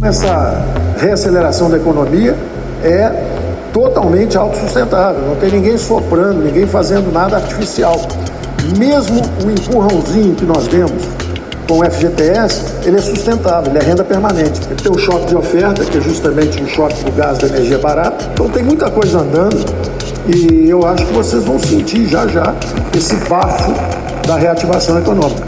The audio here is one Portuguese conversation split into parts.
Essa reaceleração da economia é totalmente autossustentável, não tem ninguém soprando, ninguém fazendo nada artificial. Mesmo o empurrãozinho que nós demos com o FGTS, ele é sustentável, ele é renda permanente. Ele tem o choque de oferta, que é justamente o choque do gás da energia barata. Então tem muita coisa andando e eu acho que vocês vão sentir já esse bafo da reativação econômica.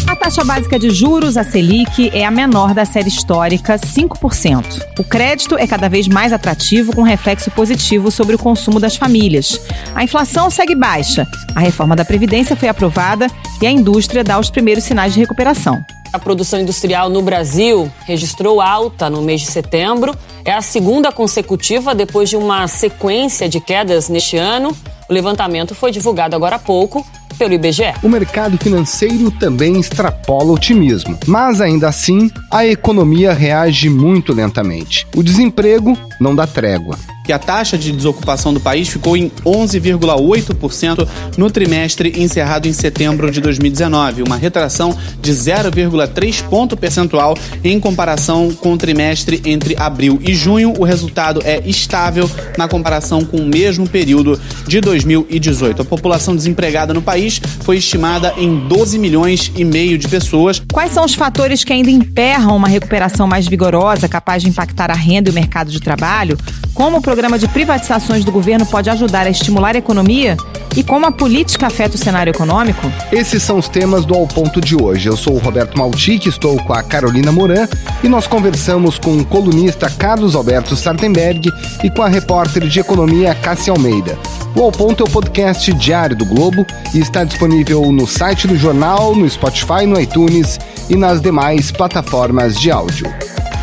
A taxa básica de juros, a Selic, é a menor da série histórica, 5%. O crédito é cada vez mais atrativo, com reflexo positivo sobre o consumo das famílias. A inflação segue baixa. A reforma da Previdência foi aprovada e a indústria dá os primeiros sinais de recuperação. A produção industrial no Brasil registrou alta no mês de setembro. É a segunda consecutiva depois de uma sequência de quedas neste ano. O levantamento foi divulgado agora há pouco pelo IBGE. O mercado financeiro também extrapola o otimismo, mas ainda assim, a economia reage muito lentamente. O desemprego não dá trégua. Que a taxa de desocupação do país ficou em 11,8% no trimestre encerrado em setembro de 2019, uma retração de 0,3 ponto percentual em comparação com o trimestre entre abril e junho. O resultado é estável na comparação com o mesmo período de 2018. A população desempregada no país foi estimada em 12 milhões e meio de pessoas. Quais são os fatores que ainda emperram uma recuperação mais vigorosa, capaz de impactar a renda e o mercado de trabalho? Como o programa de privatizações do governo pode ajudar a estimular a economia? E como a política afeta o cenário econômico? Esses são os temas do Ao Ponto de hoje. Eu sou o Roberto Maltic, estou com a Carolina Moran e nós conversamos com o colunista Carlos Alberto Sartenberg e com a repórter de economia Cássia Almeida. O Ao Ponto é o podcast diário do Globo e está disponível no site do jornal, no Spotify, no iTunes e nas demais plataformas de áudio.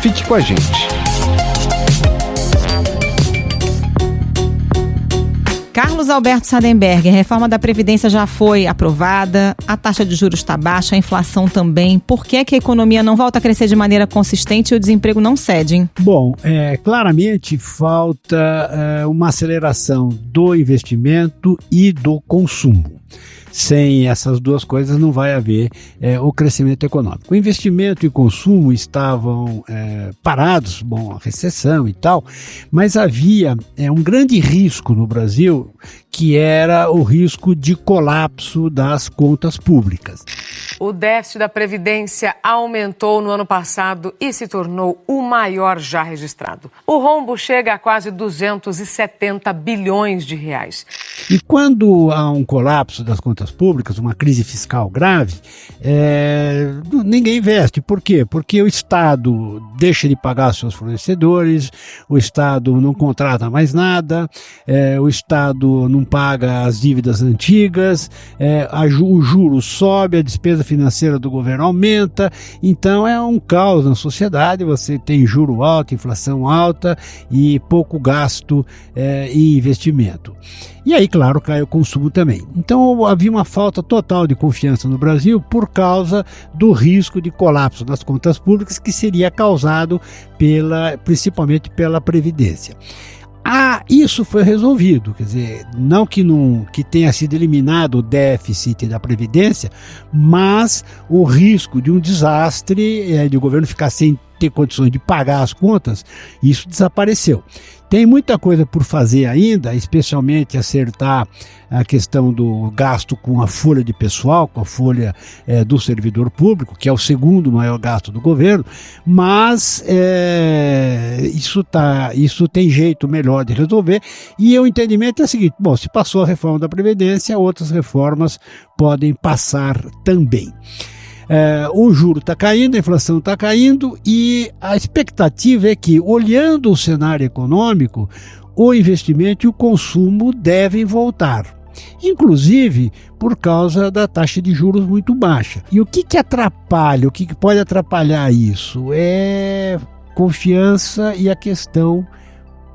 Fique com a gente. Carlos Alberto Sartenberg, a reforma da Previdência já foi aprovada, a taxa de juros está baixa, a inflação também. Por que a economia não volta a crescer de maneira consistente e o desemprego não cede, hein? Bom, claramente falta uma aceleração do investimento e do consumo. Sem essas duas coisas não vai haver o crescimento econômico. O investimento e o consumo estavam parados, a recessão e tal, mas havia um grande risco no Brasil, que era o risco de colapso das contas públicas. O déficit da Previdência aumentou no ano passado e se tornou o maior já registrado. O rombo chega a quase 270 bilhões de reais. E quando há um colapso das contas públicas, uma crise fiscal grave, ninguém investe. Por quê? Porque o Estado deixa de pagar seus fornecedores, o Estado não contrata mais nada, o Estado não paga as dívidas antigas, o juro sobe, a despesa financeira do governo aumenta, então é um caos na sociedade. Você tem juro alto, inflação alta e pouco gasto e investimento. E aí, claro, cai o consumo também. Então havia uma falta total de confiança no Brasil por causa do risco de colapso das contas públicas que seria causado principalmente pela Previdência. Isso foi resolvido, quer dizer, não que tenha sido eliminado o déficit da Previdência, mas o risco de um desastre, de o governo ficar sem ter condições de pagar as contas, isso desapareceu. Tem muita coisa por fazer ainda, especialmente acertar a questão do gasto com a folha de pessoal, com a folha do servidor público, que é o segundo maior gasto do governo, mas isso tem jeito melhor de resolver, e o entendimento é o seguinte: se passou a reforma da Previdência, outras reformas podem passar também. O juro está caindo, a inflação está caindo, e a expectativa é que, olhando o cenário econômico, o investimento e o consumo devem voltar. Inclusive por causa da taxa de juros muito baixa. E o que atrapalha, o que pode atrapalhar isso? É confiança e a questão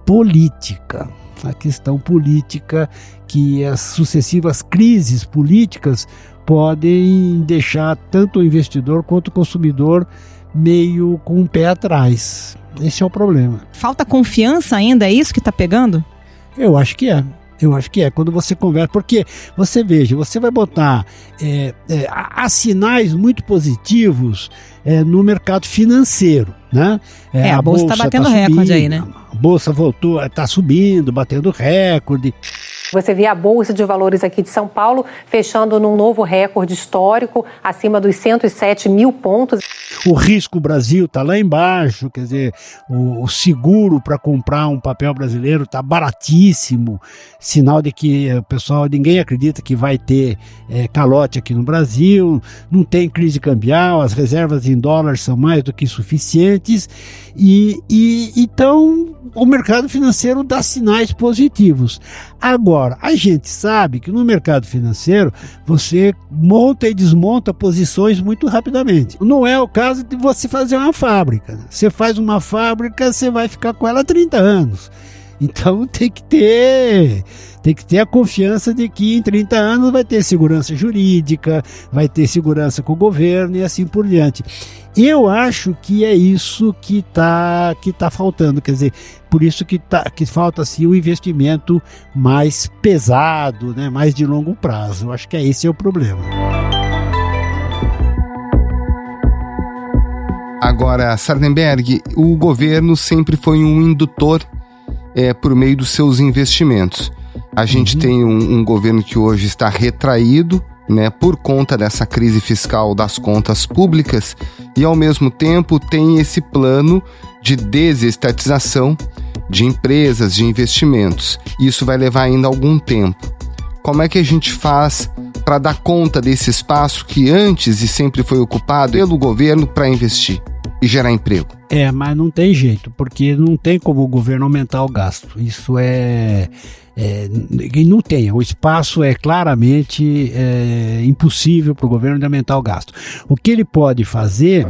política. A questão política, que as sucessivas crises políticas podem deixar tanto o investidor quanto o consumidor meio com o pé atrás. Esse é o problema. Falta confiança ainda? É isso que está pegando? Eu acho que é. Eu acho que é, quando você conversa, porque você veja, você vai botar, há sinais muito positivos no mercado financeiro, né? A Bolsa está batendo recorde aí, né? A Bolsa voltou, está subindo, batendo recorde. Você vê a Bolsa de Valores aqui de São Paulo fechando num novo recorde histórico, acima dos 107 mil pontos. O risco Brasil está lá embaixo, quer dizer, o seguro para comprar um papel brasileiro está baratíssimo, sinal de que o pessoal, ninguém acredita que vai ter calote aqui no Brasil, não tem crise cambial, as reservas em dólares são mais do que suficientes, e então o mercado financeiro dá sinais positivos. Agora, a gente sabe que no mercado financeiro você monta e desmonta posições muito rapidamente. Não é o caso de você fazer uma fábrica. Você faz uma fábrica, você vai ficar com ela 30 anos. Então tem que ter a confiança de que em 30 anos vai ter segurança jurídica, vai ter segurança com o governo e assim por diante. Eu acho que é isso que tá faltando, quer dizer, por isso que falta assim, o investimento mais pesado, né, mais de longo prazo. Eu acho que esse é o problema. Agora, Sardenberg, o governo sempre foi um indutor por meio dos seus investimentos. A gente tem um governo que hoje está retraído, né, por conta dessa crise fiscal das contas públicas, e ao mesmo tempo tem esse plano de desestatização de empresas, de investimentos. Isso vai levar ainda algum tempo. Como é que a gente faz para dar conta desse espaço que antes e sempre foi ocupado pelo governo para investir e gerar emprego? Mas não tem jeito, porque não tem como o governo aumentar o gasto. Isso não tem. O espaço é claramente impossível para o governo de aumentar o gasto. O que ele pode fazer,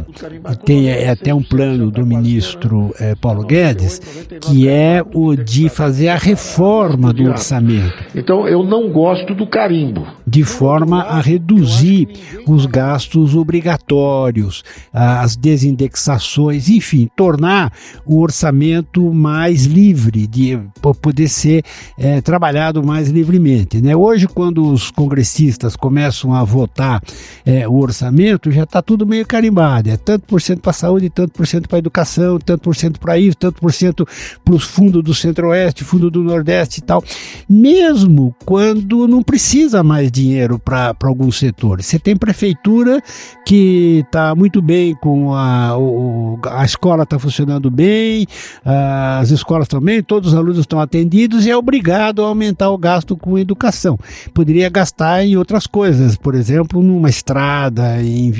tem até um plano do ministro Paulo Guedes, que é o de fazer a reforma do orçamento. Então eu não gosto do carimbo. De forma a reduzir os gastos obrigatórios, as desindexações, enfim, tornar o orçamento mais livre, de poder ser trabalhado mais livremente, né? Hoje, quando os congressistas começam a votar o orçamento, já está tudo meio carimbado, tanto por cento para a saúde, tanto por cento para a educação, tanto por cento para isso, tanto por cento para os fundos do Centro-Oeste, fundo do Nordeste e tal, mesmo quando não precisa mais dinheiro para alguns setores. Você tem prefeitura que está muito bem com a escola está funcionando bem, as escolas também, todos os alunos estão atendidos e é obrigado a aumentar o gasto com educação. Poderia gastar em outras coisas, por exemplo, numa estrada, em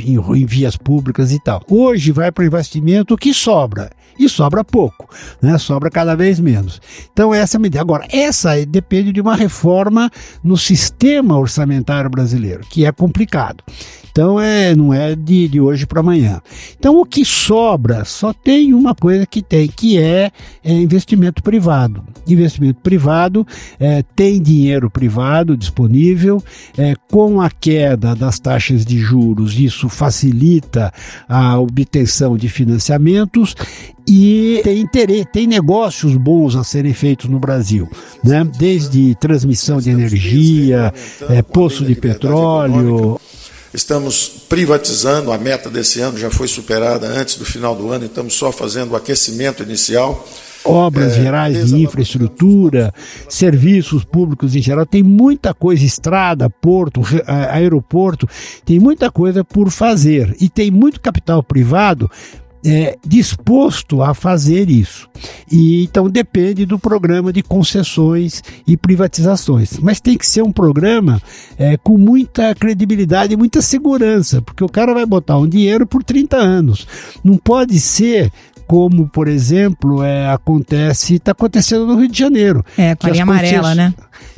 vias públicas e tal. Hoje vai para o investimento que sobra, e sobra pouco, né? Sobra cada vez menos. Então essa é a medida. Agora, essa depende de uma reforma no sistema orçamentário brasileiro, que é complicado. Então não é de hoje para amanhã. Então o que sobra só tem uma coisa que é investimento privado. Investimento privado, tem dinheiro privado disponível, com a queda das taxas de juros, isso facilita a obtenção de financiamentos e tem negócios bons a serem feitos no Brasil, né? Desde transmissão de energia, poço de petróleo. Estamos privatizando, a meta desse ano já foi superada antes do final do ano, estamos só fazendo o aquecimento inicial. Obras gerais de infraestrutura, serviços públicos em geral, tem muita coisa, estrada, porto, aeroporto, tem muita coisa por fazer e tem muito capital privado disposto a fazer isso. E então depende do programa de concessões e privatizações. Mas tem que ser um programa com muita credibilidade e muita segurança, porque o cara vai botar um dinheiro por 30 anos. Não pode ser como, por exemplo, está acontecendo no Rio de Janeiro. Com a linha amarela, né?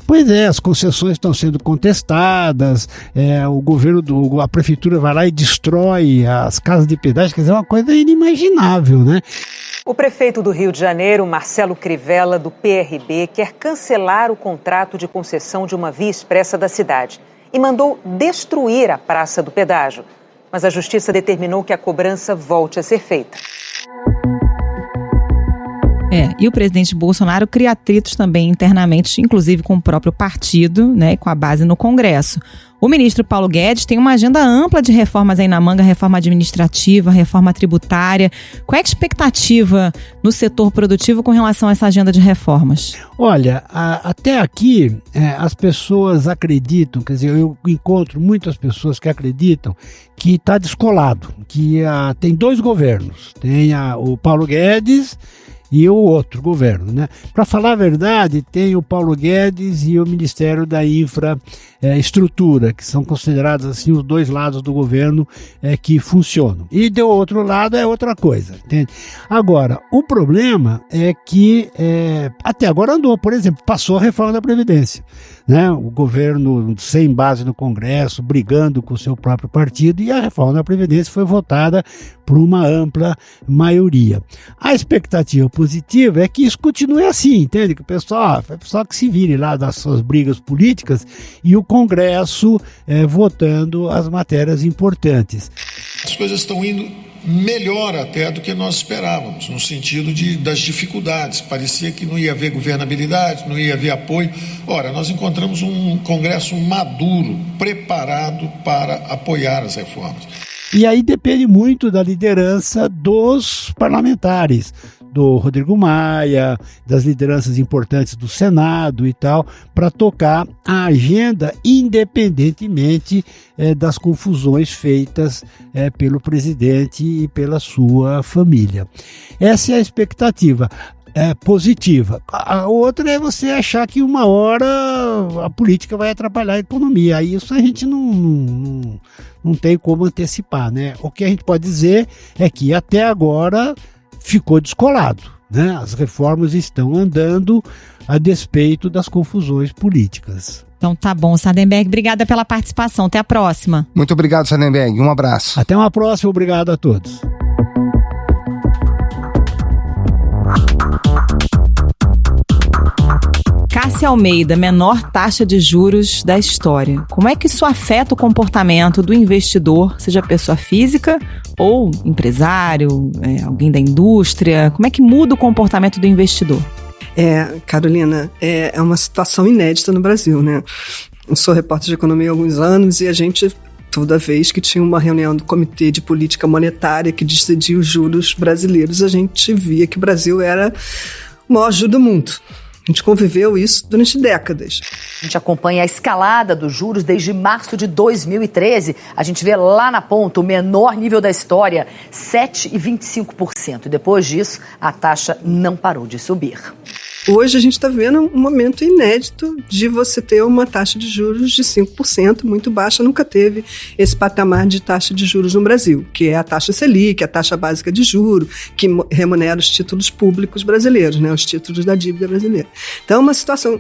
Pois as concessões estão sendo contestadas, a prefeitura vai lá e destrói as casas de pedágio, quer dizer, é uma coisa inimaginável, né? O prefeito do Rio de Janeiro, Marcelo Crivella, do PRB, quer cancelar o contrato de concessão de uma via expressa da cidade e mandou destruir a Praça do Pedágio. Mas a justiça determinou que a cobrança volte a ser feita. E o presidente Bolsonaro cria atritos também internamente, inclusive com o próprio partido, né, e com a base no Congresso. O ministro Paulo Guedes tem uma agenda ampla de reformas aí na manga, reforma administrativa, reforma tributária. Qual é a expectativa no setor produtivo com relação a essa agenda de reformas? Olha, até aqui as pessoas acreditam, quer dizer, eu encontro muitas pessoas que acreditam que está descolado, que tem dois governos, tem o Paulo Guedes e o outro governo, né? Para falar a verdade, tem o Paulo Guedes e o Ministério da Infraestrutura, que são considerados assim os dois lados do governo que funcionam. E do outro lado é outra coisa, entende? Agora, o problema é que até agora andou, por exemplo, passou a reforma da Previdência, né? O governo sem base no Congresso, brigando com o seu próprio partido, e a reforma da Previdência foi votada por uma ampla maioria. A expectativa positiva é que isso continue assim, entende? Que o pessoal que se vire lá das suas brigas políticas e o Congresso votando as matérias importantes. As coisas estão indo melhor até do que nós esperávamos, no sentido das dificuldades. Parecia que não ia haver governabilidade, não ia haver apoio. Ora, nós encontramos um Congresso maduro, preparado para apoiar as reformas. E aí depende muito da liderança dos parlamentares, do Rodrigo Maia, das lideranças importantes do Senado e tal, para tocar a agenda independentemente das confusões feitas pelo presidente e pela sua família. Essa é a expectativa. Positiva. A outra é você achar que uma hora a política vai atrapalhar a economia. Aí isso a gente não tem como antecipar, né? O que a gente pode dizer é que até agora ficou descolado, né? As reformas estão andando a despeito das confusões políticas. Então tá bom, Sardenberg, obrigada pela participação. Até a próxima. Muito obrigado, Sardenberg. Um abraço. Até uma próxima. Obrigado a todos. Cássia Almeida, menor taxa de juros da história. Como é que isso afeta o comportamento do investidor, seja pessoa física ou empresário, alguém da indústria? Como é que muda o comportamento do investidor? Carolina, é uma situação inédita no Brasil, né? Eu sou repórter de economia há alguns anos e a gente, toda vez que tinha uma reunião do Comitê de Política Monetária que decidia os juros brasileiros, a gente via que o Brasil era o maior juro do mundo. A gente conviveu isso durante décadas. A gente acompanha a escalada dos juros desde março de 2013. A gente vê lá na ponta o menor nível da história, 7,25%. E depois disso, a taxa não parou de subir. Hoje a gente está vendo um momento inédito de você ter uma taxa de juros de 5%, muito baixa, nunca teve esse patamar de taxa de juros no Brasil, que é a taxa Selic, a taxa básica de juros, que remunera os títulos públicos brasileiros, né, os títulos da dívida brasileira. Então é uma situação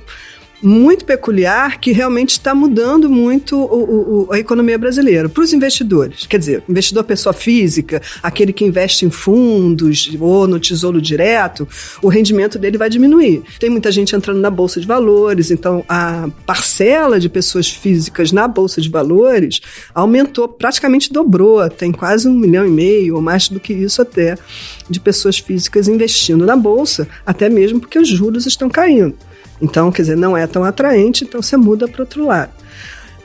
muito peculiar que realmente está mudando muito a economia brasileira. Para os investidores, quer dizer, investidor pessoa física, aquele que investe em fundos ou no Tesouro Direto, o rendimento dele vai diminuir. Tem muita gente entrando na Bolsa de Valores, então a parcela de pessoas físicas na Bolsa de Valores aumentou, praticamente dobrou, tem quase 1,5 milhão, ou mais do que isso até, de pessoas físicas investindo na Bolsa, até mesmo porque os juros estão caindo. Então, quer dizer, não é tão atraente, então você muda para o outro lado.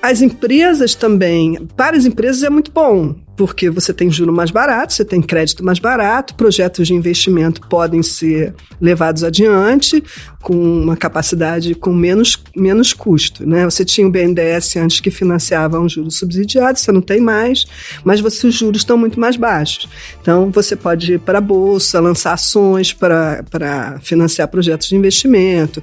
As empresas também, para as empresas é muito bom, porque você tem juro mais barato, você tem crédito mais barato, projetos de investimento podem ser levados adiante com uma capacidade com menos custo, né? Você tinha o BNDES antes que financiava um juro subsidiado, você não tem mais, mas os juros estão muito mais baixos. Então, você pode ir para a Bolsa, lançar ações para financiar projetos de investimento,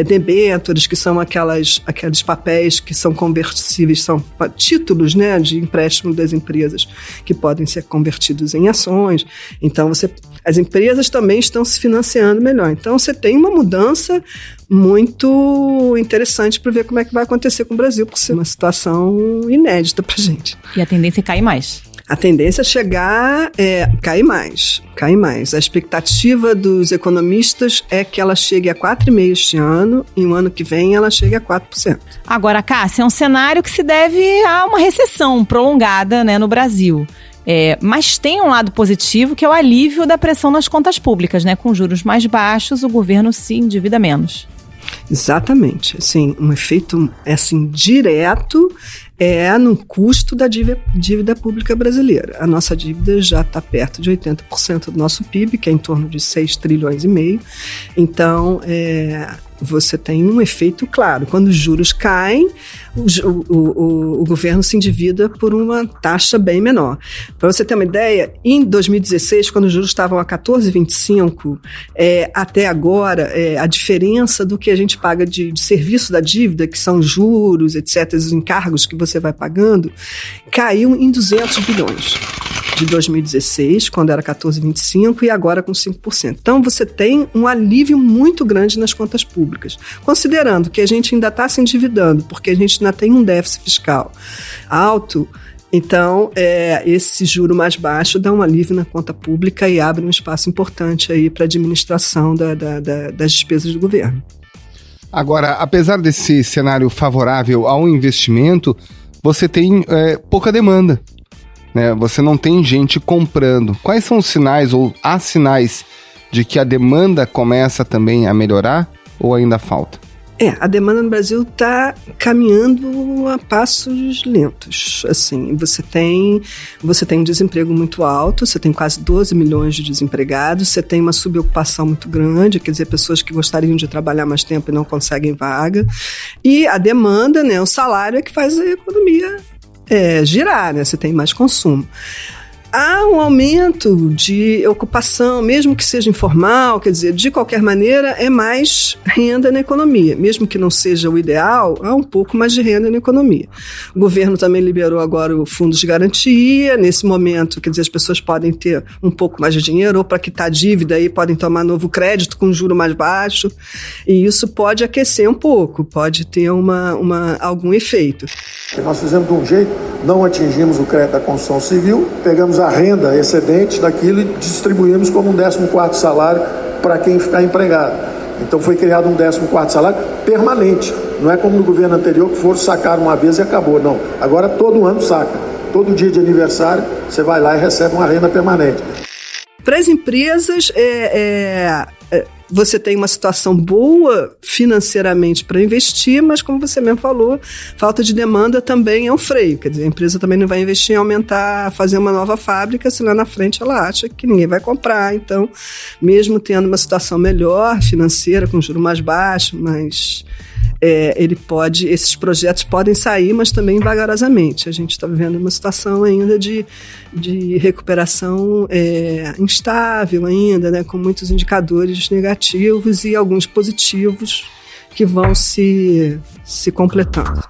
debêntures, que são aqueles papéis que são conversíveis, são títulos, né, de empréstimo das empresas, que podem ser convertidos em ações. Então, as empresas também estão se financiando melhor. Então, você tem uma mudança muito interessante para ver como é que vai acontecer com o Brasil, porque é uma situação inédita para a gente. E a tendência é cair mais. A tendência é cair mais. A expectativa dos economistas é que ela chegue a 4,5% este ano e no ano que vem ela chegue a 4%. Agora, Cássia, é um cenário que se deve a uma recessão prolongada, né, no Brasil. Mas tem um lado positivo, que é o alívio da pressão nas contas públicas, né? Com juros mais baixos, o governo se endivida menos. Exatamente. Assim, um efeito direto no custo da dívida pública brasileira. A nossa dívida já está perto de 80% do nosso PIB, que é em torno de 6,5 trilhões. Então, você tem um efeito claro. Quando os juros caem, o governo se endivida por uma taxa bem menor. Para você ter uma ideia, em 2016, quando os juros estavam a 14,25, até agora, a diferença do que a gente paga de serviço da dívida, que são juros, etc., os encargos que você vai pagando, caiu em 200 bilhões. De 2016, quando era 14,25, e agora com 5%. Então, você tem um alívio muito grande nas contas públicas. Considerando que a gente ainda está se endividando, porque a gente ainda tem um déficit fiscal alto, então, esse juro mais baixo dá um alívio na conta pública e abre um espaço importante aí para a administração das despesas do governo. Agora, apesar desse cenário favorável ao investimento, você tem pouca demanda. Você não tem gente comprando. Quais são os sinais, ou há sinais de que a demanda começa também a melhorar, ou ainda falta? A demanda no Brasil está caminhando a passos lentos. Assim, você tem um desemprego muito alto, você tem quase 12 milhões de desempregados, você tem uma subocupação muito grande, quer dizer, pessoas que gostariam de trabalhar mais tempo e não conseguem vaga. E a demanda, o salário é que faz a economia girar, você tem mais consumo. Há um aumento de ocupação, mesmo que seja informal, quer dizer, de qualquer maneira, é mais renda na economia. Mesmo que não seja o ideal, há um pouco mais de renda na economia. O governo também liberou agora o fundo de garantia. Nesse momento, quer dizer, as pessoas podem ter um pouco mais de dinheiro, ou para quitar dívida, aí podem tomar novo crédito com juro mais baixo. E isso pode aquecer um pouco, pode ter algum efeito. Nós fizemos de um jeito, não atingimos o crédito da construção civil, pegamos a renda excedente daquilo e distribuímos como um 14º salário para quem ficar empregado. Então foi criado um 14º salário permanente. Não é como no governo anterior, que foram sacar uma vez e acabou. Não. Agora todo ano saca. Todo dia de aniversário você vai lá e recebe uma renda permanente. Para as empresas, você tem uma situação boa financeiramente para investir, mas como você mesmo falou, falta de demanda também é um freio. Quer dizer, a empresa também não vai investir em aumentar, fazer uma nova fábrica, se lá na frente ela acha que ninguém vai comprar. Então, mesmo tendo uma situação melhor financeira, com juro mais baixo, mas esses projetos podem sair, mas também vagarosamente. A gente está vivendo uma situação ainda de recuperação instável ainda, com muitos indicadores negativos e alguns positivos que vão se completando.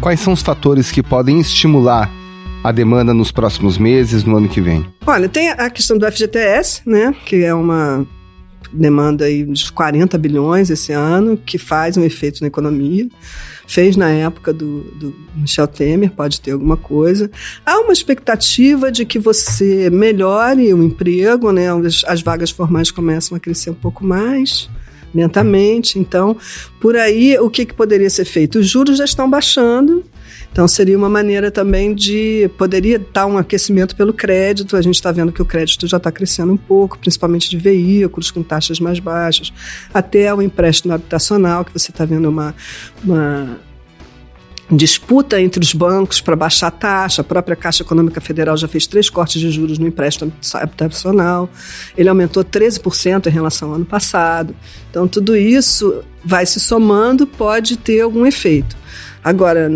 Quais são os fatores que podem estimular a demanda nos próximos meses, no ano que vem? Olha, tem a questão do FGTS, que é uma demanda aí de 40 bilhões esse ano, que faz um efeito na economia. Fez na época do Michel Temer, pode ter alguma coisa. Há uma expectativa de que você melhore o emprego, as vagas formais começam a crescer um pouco mais lentamente. Então, por aí, o que poderia ser feito? Os juros já estão baixando. Então, seria uma maneira também poderia dar um aquecimento pelo crédito. A gente está vendo que o crédito já está crescendo um pouco, principalmente de veículos com taxas mais baixas, até o empréstimo habitacional, que você está vendo uma disputa entre os bancos para baixar a taxa. A própria Caixa Econômica Federal já fez 3 cortes de juros no empréstimo habitacional. Ele aumentou 13% em relação ao ano passado. Então, tudo isso vai se somando, pode ter algum efeito. Agora,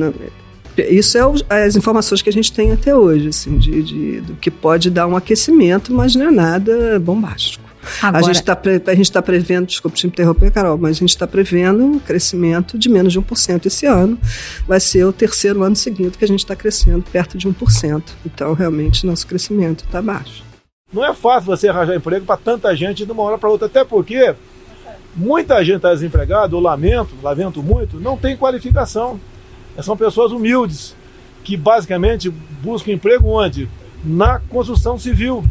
isso é as informações que a gente tem até hoje, do que pode dar um aquecimento, mas não é nada bombástico. Agora, a gente está prevendo, desculpa te interromper, Carol, mas a gente está prevendo um crescimento de menos de 1% esse ano. Vai ser o 3º ano seguinte que a gente está crescendo perto de 1%. Então, realmente, nosso crescimento está baixo. Não é fácil você arranjar emprego para tanta gente de uma hora para outra, até porque muita gente está desempregada, eu lamento muito, não tem qualificação. São pessoas humildes, que basicamente buscam emprego onde? Na construção civil.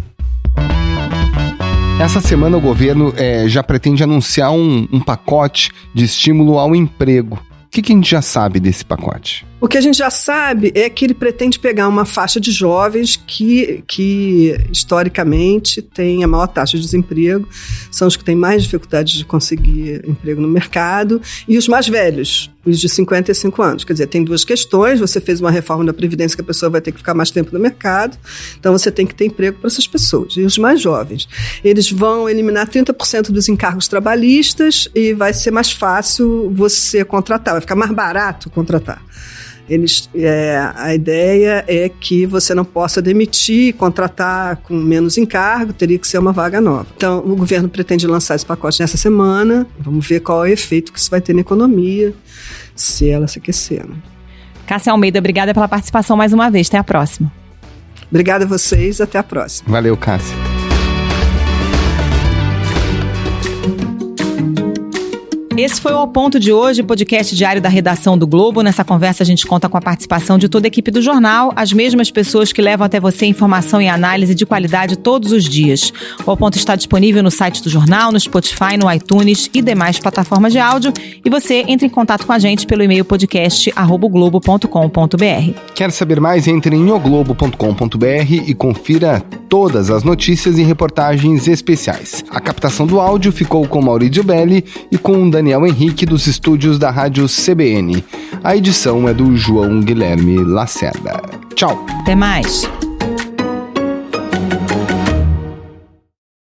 Essa semana o governo já pretende anunciar um pacote de estímulo ao emprego. que a gente já sabe desse pacote? O que a gente já sabe é que ele pretende pegar uma faixa de jovens que historicamente tem a maior taxa de desemprego, são os que têm mais dificuldade de conseguir emprego no mercado, e os mais velhos, os de 55 anos. Quer dizer, tem duas questões: você fez uma reforma da Previdência que a pessoa vai ter que ficar mais tempo no mercado, então você tem que ter emprego para essas pessoas. E os mais jovens, eles vão eliminar 30% dos encargos trabalhistas e vai ser mais fácil você contratar, vai ficar mais barato contratar. A ideia é que você não possa demitir, contratar com menos encargo, teria que ser uma vaga nova. Então, o governo pretende lançar esse pacote nessa semana. Vamos ver qual é o efeito que isso vai ter na economia, se ela se aquecer. Cássia Almeida, obrigada pela participação mais uma vez. Até a próxima. Obrigada a vocês, até a próxima. Valeu, Cássia. Esse foi o Ao Ponto de hoje, podcast diário da redação do Globo. Nessa conversa a gente conta com a participação de toda a equipe do jornal, as mesmas pessoas que levam até você informação e análise de qualidade todos os dias. O Ao Ponto está disponível no site do jornal, no Spotify, no iTunes e demais plataformas de áudio. E você entra em contato com a gente pelo e-mail podcast@oglobo.com.br. Quer saber mais? Entre em oglobo.com.br e confira todas as notícias e reportagens especiais. A captação do áudio ficou com Maurício Belli e com Daniel Henrique dos estúdios da Rádio CBN. A edição é do João Guilherme Lacerda. Tchau. Até mais.